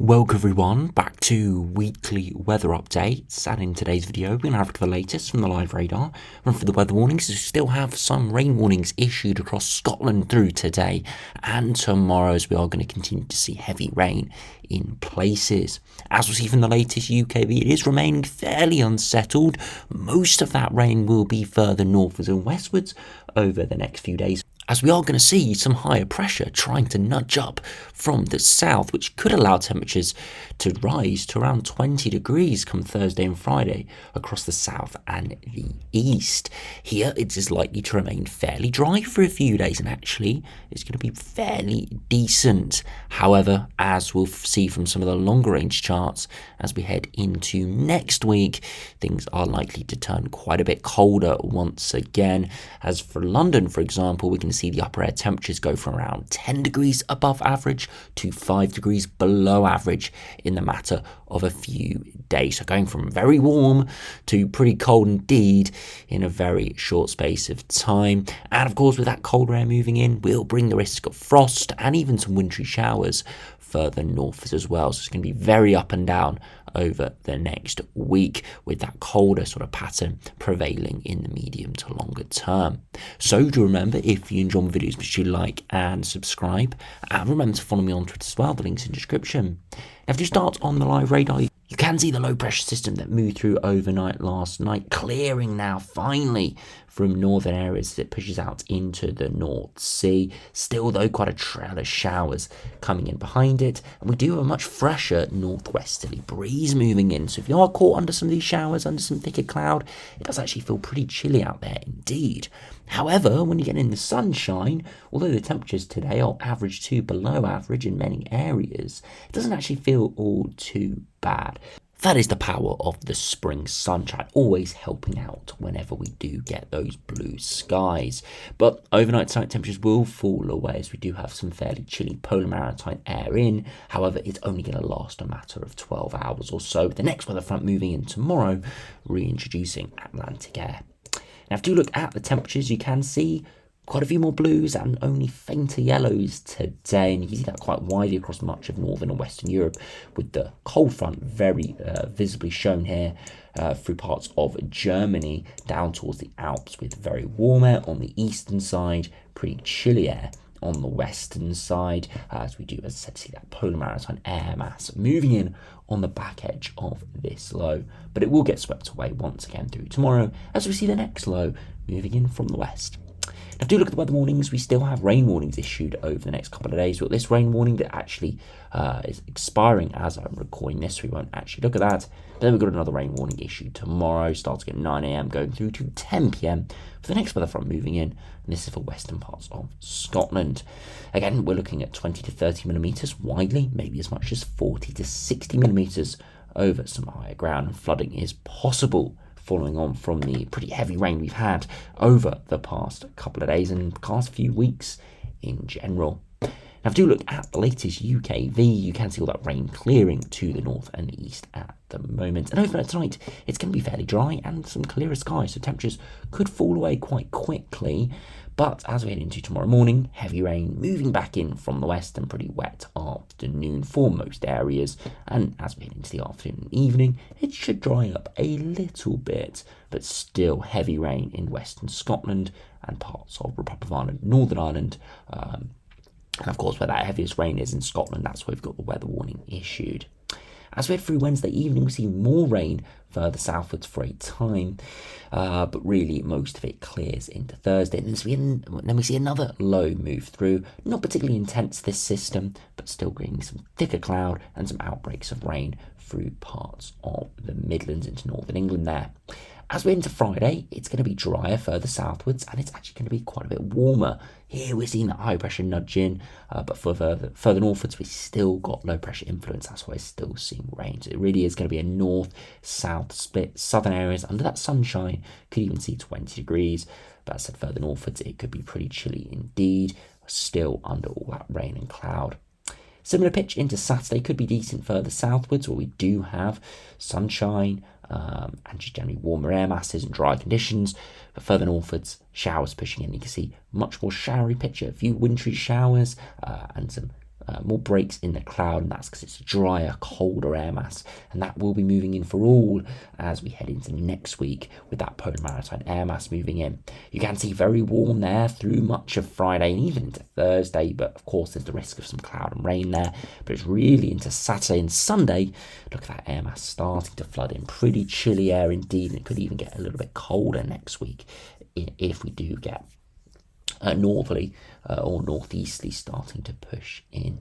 Welcome everyone back to weekly weather updates, and in today's video we're going to have the latest from the live radar, run through the weather warnings. We still have some rain warnings issued across Scotland through today and tomorrow, as we are going to continue to see heavy rain in places. As we'll see from the latest UKV, it is remaining fairly unsettled. Most of that rain will be further northwards and westwards over the next few days, as we are going to see some higher pressure trying to nudge up from the south, which could allow temperatures to rise to around 20 degrees come Thursday and Friday across the south and the east. Here it is likely to remain fairly dry for a few days, and actually it's going to be fairly decent. However, as we'll see from some of the longer range charts as we head into next week, things are likely to turn quite a bit colder once again. As for London, for example, we can see the upper air temperatures go from around 10 degrees above average to 5 degrees below average in the matter of a few days. So going from very warm to pretty cold indeed in a very short space of time. And of course, with that colder air moving in, will bring the risk of frost and even some wintry showers further north as well. So it's going to be very up and down over the next week, with that colder sort of pattern prevailing in the medium to longer term. So do remember, if you enjoy my videos, make sure you like and subscribe, and remember to follow me on Twitter as well. The link's in the description. Now, if you start on the live radar, you can see the low pressure system that moved through overnight last night clearing now finally from northern areas as it pushes out into the North Sea. Still though, quite a trail of showers coming in behind it, and we do have a much fresher northwesterly breeze moving in. So if you are caught under some of these showers, under some thicker cloud, it does actually feel pretty chilly out there indeed. However, when you get in the sunshine, although the temperatures today are average to below average in many areas, it doesn't actually feel all too bad. That is the power of the spring sunshine, always helping out whenever we do get those blue skies. But overnight tonight temperatures will fall away, as we do have some fairly chilly polar maritime air in. However, it's only going to last a matter of 12 hours or so, with the next weather front moving in tomorrow, reintroducing Atlantic air. Now, if you look at the temperatures, you can see quite a few more blues and only fainter yellows today, and you can see that quite widely across much of northern and western Europe, with the cold front very visibly shown here through parts of Germany down towards the Alps, with very warm air on the eastern side, pretty chilly air on the western side, as we do, as I said, see that polar maritime air mass moving in on the back edge of this low. But it will get swept away once again through tomorrow, as we see the next low moving in from the west. Now, do look at the weather warnings. We still have rain warnings issued over the next couple of days. We've got this rain warning that actually is expiring as I'm recording this, so we won't actually look at that. But then we've got another rain warning issued tomorrow, starting at 9 a.m, going through to 10 p.m. for the next weather front moving in, and this is for western parts of Scotland. Again, we're looking at 20 to 30 millimetres widely, maybe as much as 40 to 60 millimetres over some higher ground, and flooding is possible, following on from the pretty heavy rain we've had over the past couple of days and past few weeks in general. Now, if you look at the latest UKV, you can see all that rain clearing to the north and the east at the moment. And overnight tonight, it's going to be fairly dry and some clearer skies, so temperatures could fall away quite quickly. But as we head into tomorrow morning, heavy rain moving back in from the west and pretty wet afternoon for most areas. And as we head into the afternoon and evening, it should dry up a little bit, but still heavy rain in western Scotland and parts of Republic of Ireland, Northern Ireland. And of course, where that heaviest rain is in Scotland, that's where we've got the weather warning issued. As we head through Wednesday evening, we see more rain further southwards for a time, but really most of it clears into Thursday. And then we see another low move through, not particularly intense this system, but still bringing some thicker cloud and some outbreaks of rain through parts of the Midlands into northern England there. As we're into Friday, it's going to be drier further southwards, and it's actually going to be quite a bit warmer. Here we're seeing that high pressure nudge in, but further northwards, we've still got low pressure influence. That's why we're still seeing rain. So it really is going to be a north-south split. Southern areas under that sunshine could even see 20 degrees. But as I said, further northwards, it could be pretty chilly indeed, still under all that rain and cloud. Similar pitch into Saturday, could be decent further southwards, where we do have sunshine, and just generally warmer air masses and dry conditions. But further northwards, showers pushing in. You can see much more showery picture, a few wintry showers and some more breaks in the cloud, and that's because it's a drier, colder air mass, and that will be moving in for all as we head into next week with that polar maritime air mass moving in. You can see very warm there through much of Friday and even into Thursday, but of course there's the risk of some cloud and rain there. But it's really into Saturday and Sunday. Look at that air mass starting to flood in. Pretty chilly air indeed, and it could even get a little bit colder next week if we do get northerly or northeasterly starting to push in.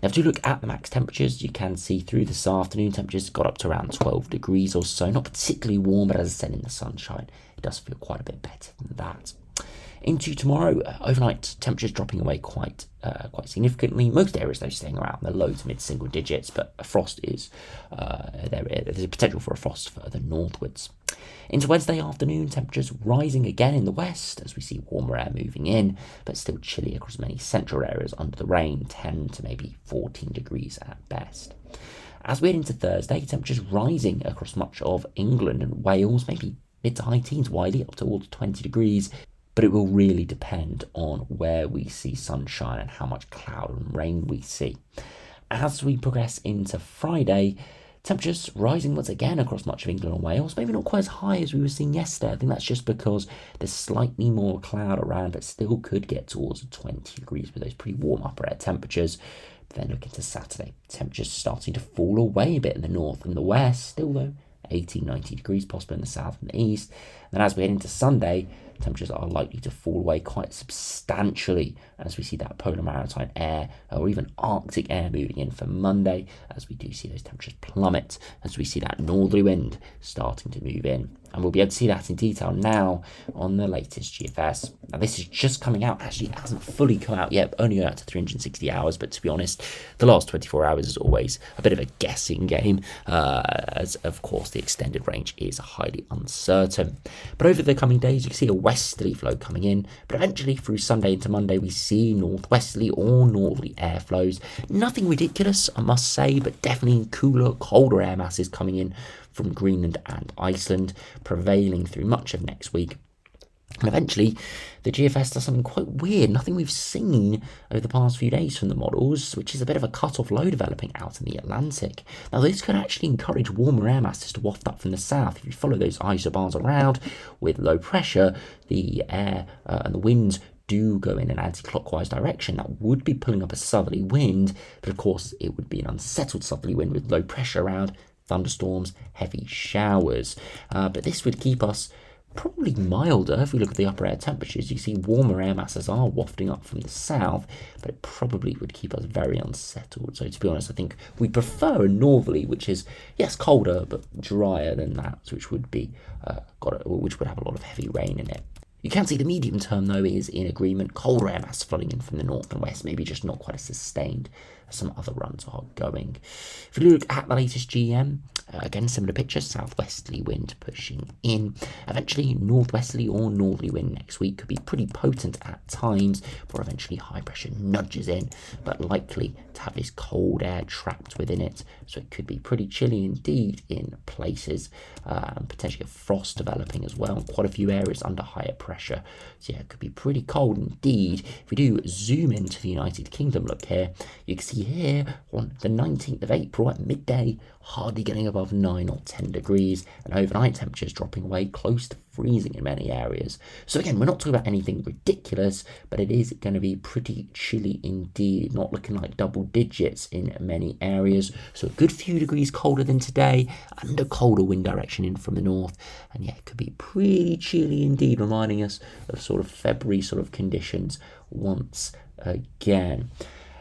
Now, if you look at the max temperatures, you can see through this afternoon, temperatures got up to around 12 degrees or so. Not particularly warm, but as I said, in the sunshine, it does feel quite a bit better than that. Into tomorrow, overnight temperatures dropping away quite significantly. Most areas though staying around the low to mid single digits, but a frost is there's a potential for a frost further northwards. Into Wednesday afternoon, temperatures rising again in the west as we see warmer air moving in, but still chilly across many central areas under the rain, 10 to maybe 14 degrees at best. As we head into Thursday, temperatures rising across much of England and Wales, maybe mid to high teens widely up towards 20 degrees. But it will really depend on where we see sunshine and how much cloud and rain we see. As we progress into Friday, temperatures rising once again across much of England and Wales, maybe not quite as high as we were seeing yesterday. I think that's just because there's slightly more cloud around, but still could get towards 20 degrees with those pretty warm upper air temperatures. But then look into Saturday, temperatures starting to fall away a bit in the north and the west, still though 18, 19 degrees possible in the south and the east. And then as we head into Sunday, temperatures are likely to fall away quite substantially as we see that polar maritime air or even Arctic air moving in for Monday, as we do see those temperatures plummet as we see that northerly wind starting to move in. And we'll be able to see that in detail now on the latest GFS. Now this is just coming out, actually it hasn't fully come out yet, only going out to 360 hours, but to be honest, the last 24 hours is always a bit of a guessing game, as of course the extended range is highly uncertain. But over the coming days, you can see a westerly flow coming in, but eventually through Sunday into Monday, we see northwesterly or northerly air flows. Nothing ridiculous, I must say, but definitely cooler, colder air masses coming in from Greenland and Iceland, prevailing through much of next week. And eventually, the GFS does something quite weird, nothing we've seen over the past few days from the models, which is a bit of a cut-off low developing out in the Atlantic. Now, this could actually encourage warmer air masses to waft up from the south. If you follow those isobars around with low pressure, the air and the winds do go in an anti-clockwise direction. That would be pulling up a southerly wind, but of course, it would be an unsettled southerly wind with low pressure around, thunderstorms, heavy showers. But this would keep us probably milder. If we look at the upper air temperatures, you see warmer air masses are wafting up from the south, but it probably would keep us very unsettled. So to be honest, I think we prefer a northerly, which is, yes, colder, but drier than that, which would be which would have a lot of heavy rain in it. You can see the medium term, though, is in agreement. Colder air mass flooding in from the north and west, maybe just not quite as sustained as some other runs are going. If you look at the latest GM, again, similar picture, southwesterly wind pushing in. Eventually, northwesterly or northerly wind next week could be pretty potent at times, before eventually high pressure nudges in, but likely to have this cold air trapped within it. So it could be pretty chilly indeed in places, and potentially a frost developing as well. Quite a few areas under higher pressure. So yeah, it could be pretty cold indeed. If we do zoom into the United Kingdom, look here, you can see here on the 19th of April at midday, hardly getting above 9 or 10 degrees, and overnight temperatures dropping away close to freezing in many areas. So again, we're not talking about anything ridiculous, but it is going to be pretty chilly indeed, not looking like double digits in many areas. So a good few degrees colder than today, and a colder wind direction in from the north. And yeah, it could be pretty chilly indeed, reminding us of sort of February sort of conditions once again.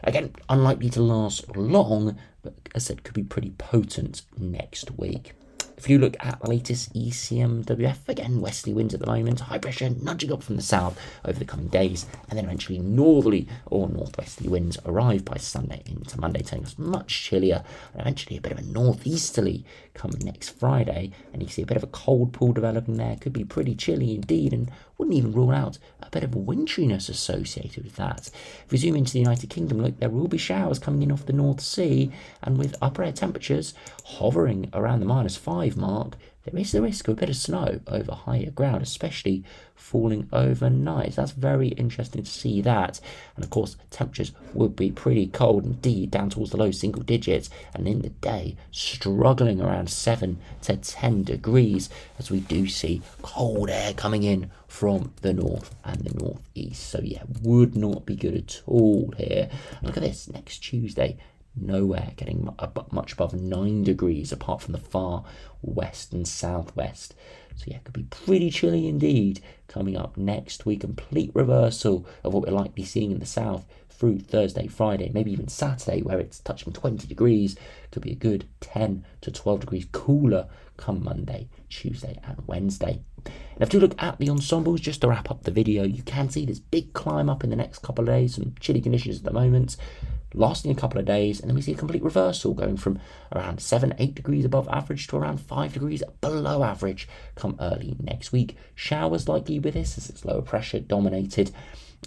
Again, unlikely to last long, but as I said, could be pretty potent next week. If you look at the latest ECMWF, again, westerly winds at the moment, high pressure nudging up from the south over the coming days, and then eventually northerly or northwesterly winds arrive by Sunday into Monday, turning us much chillier, and eventually a bit of a northeasterly coming next Friday, and you see a bit of a cold pool developing there. Could be pretty chilly indeed, and wouldn't even rule out a bit of winteriness associated with that. If we zoom into the United Kingdom, look, there will be showers coming in off the North Sea, and with upper air temperatures hovering around the -5 mark, there is the risk of a bit of snow over higher ground, especially falling overnight. That's very interesting to see that. And of course, temperatures would be pretty cold indeed, down towards the low single digits, and in the day struggling around 7 to 10 degrees, as we do see cold air coming in from the north and the northeast. So yeah, would not be good at all here. And look at this, next Tuesday, nowhere getting much above 9 degrees apart from the far west and southwest. So yeah, it could be pretty chilly indeed coming up next week. Complete reversal of what we're likely seeing in the south through Thursday, Friday, maybe even Saturday, where it's touching 20 degrees. Could be a good 10 to 12 degrees cooler come Monday, Tuesday and Wednesday. And if you look at the ensembles, just to wrap up the video, you can see this big climb up in the next couple of days, some chilly conditions at the moment, lasting a couple of days, and then we see a complete reversal going from around 7-8 degrees above average to around 5 degrees below average come early next week. Showers likely with this as it's lower pressure dominated,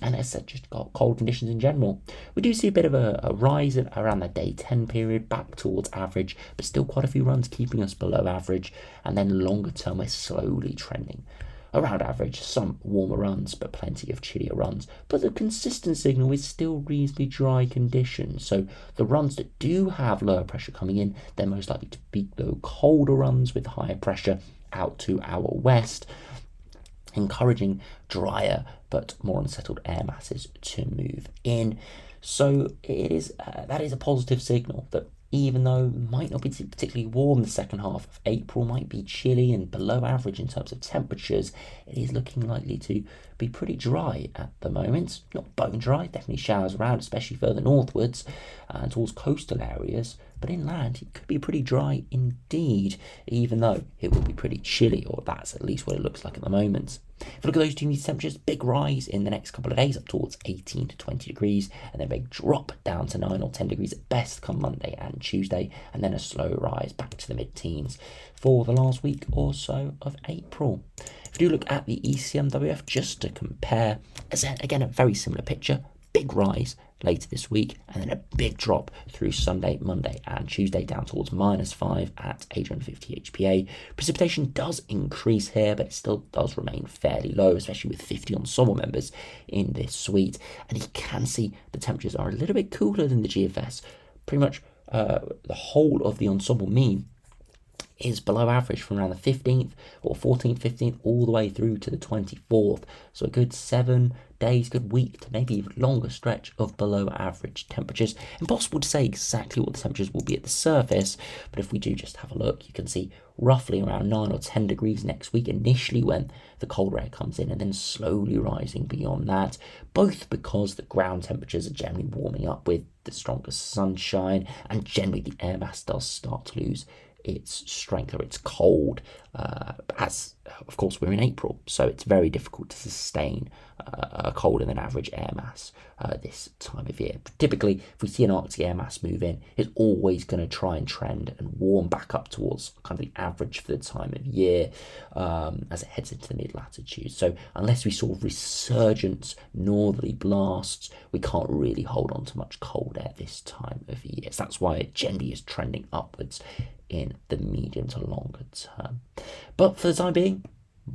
and as I said, just got cold conditions in general. We do see a bit of a rise around the day 10 period back towards average, but still quite a few runs keeping us below average, and then longer term we're slowly trending around average, some warmer runs, but plenty of chillier runs. But the consistent signal is still reasonably dry conditions. So the runs that do have lower pressure coming in, they're most likely to be the colder runs with higher pressure out to our west, encouraging drier but more unsettled air masses to move in. So it is that is a positive signal that even though it might not be particularly warm, the second half of April might be chilly and below average in terms of temperatures, it is looking likely to be pretty dry at the moment. Not bone dry, definitely showers around, especially further northwards and towards coastal areas, but inland it could be pretty dry indeed, even though it will be pretty chilly, or that's at least what it looks like at the moment. If you look at those two temperatures, big rise in the next couple of days up towards 18 to 20 degrees, and then a big drop down to 9 or 10 degrees at best come Monday and Tuesday, and then a slow rise back to the mid-teens for the last week or so of April. If you do look at the ECMWF just to compare, again a very similar picture, big rise later this week, and then a big drop through Sunday, Monday and Tuesday down towards -5 at 850 HPA. Precipitation does increase here, but it still does remain fairly low, especially with 50 ensemble members in this suite. And you can see the temperatures are a little bit cooler than the GFS. Pretty much the whole of the ensemble mean is below average from around the 15th or 14th, 15th, all the way through to the 24th. So a good 7 days, good week to maybe even longer stretch of below average temperatures. Impossible to say exactly what the temperatures will be at the surface, but if we do just have a look, you can see roughly around 9 or 10 degrees next week initially when the colder air comes in, and then slowly rising beyond that, both because the ground temperatures are generally warming up with the stronger sunshine, and generally the air mass does start to lose its strength, or it's cold, as of course we're in April, so it's very difficult to sustain a colder than average air mass this time of year. Typically, if we see an Arctic air mass move in, it's always going to try and trend and warm back up towards kind of the average for the time of year as it heads into the mid-latitudes. So unless we saw resurgent northerly blasts, we can't really hold on to much cold air this time of year. So that's why it generally is trending upwards in the medium to longer term. But for the time being,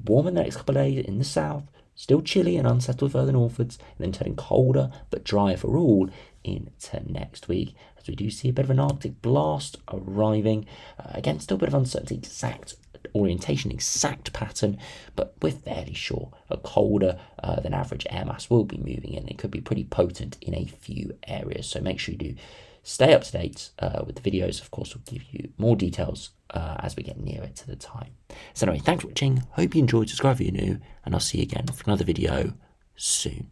warm in the next couple of days in the south, still chilly and unsettled further northwards, and then turning colder but drier for all into next week, as we do see a bit of an Arctic blast arriving. Again, still a bit of uncertainty, exact orientation, exact pattern, but we're fairly sure a colder than average air mass will be moving in. It could be pretty potent in a few areas, so make sure you do stay up to date with the videos. Of course, we'll give you more details as we get nearer to the time. So anyway, thanks for watching. Hope you enjoyed. Subscribe if you're new, and I'll see you again for another video soon.